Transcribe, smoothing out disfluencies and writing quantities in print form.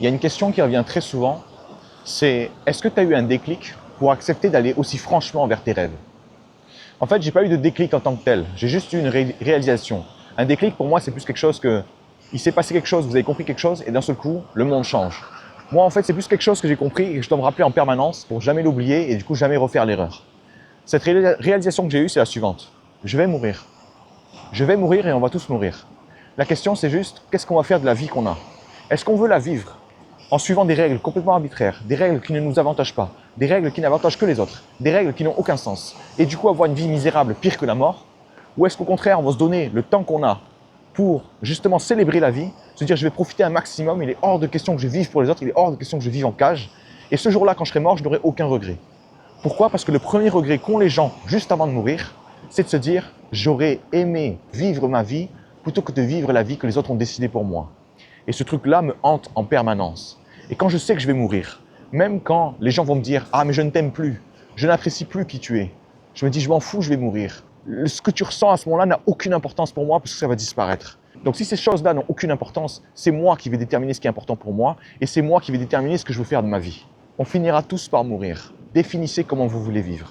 Il y a une question qui revient très souvent, c'est est-ce que tu as eu un déclic pour accepter d'aller aussi franchement vers tes rêves? En fait, j'ai pas eu de déclic en tant que tel, j'ai juste eu une réalisation. Un déclic pour moi, c'est plus quelque chose que il s'est passé quelque chose, vous avez compris quelque chose et d'un seul coup, le monde change. Moi, en fait, c'est plus quelque chose que j'ai compris et que je dois me rappeler en permanence pour jamais l'oublier et du coup jamais refaire l'erreur. Cette réalisation que j'ai eue, c'est la suivante. Je vais mourir. Je vais mourir et on va tous mourir. La question, c'est juste, qu'est-ce qu'on va faire de la vie qu'on a? Est-ce qu'on veut la vivre en suivant des règles complètement arbitraires, des règles qui ne nous avantagent pas, des règles qui n'avantagent que les autres, des règles qui n'ont aucun sens, et du coup avoir une vie misérable, pire que la mort? Ou est-ce qu'au contraire, on va se donner le temps qu'on a pour justement célébrer la vie, se dire je vais profiter un maximum, il est hors de question que je vive pour les autres, il est hors de question que je vive en cage, et ce jour-là, quand je serai mort, je n'aurai aucun regret. Pourquoi? Parce que le premier regret qu'ont les gens juste avant de mourir, c'est de se dire j'aurais aimé vivre ma vie plutôt que de vivre la vie que les autres ont décidé pour moi. Et ce truc-là me hante en permanence. Et quand je sais que je vais mourir, même quand les gens vont me dire ah mais je ne t'aime plus, je n'apprécie plus qui tu es, je me dis je m'en fous, je vais mourir. Ce que tu ressens à ce moment-là n'a aucune importance pour moi parce que ça va disparaître. Donc si ces choses-là n'ont aucune importance, c'est moi qui vais déterminer ce qui est important pour moi et c'est moi qui vais déterminer ce que je veux faire de ma vie. On finira tous par mourir. Définissez comment vous voulez vivre.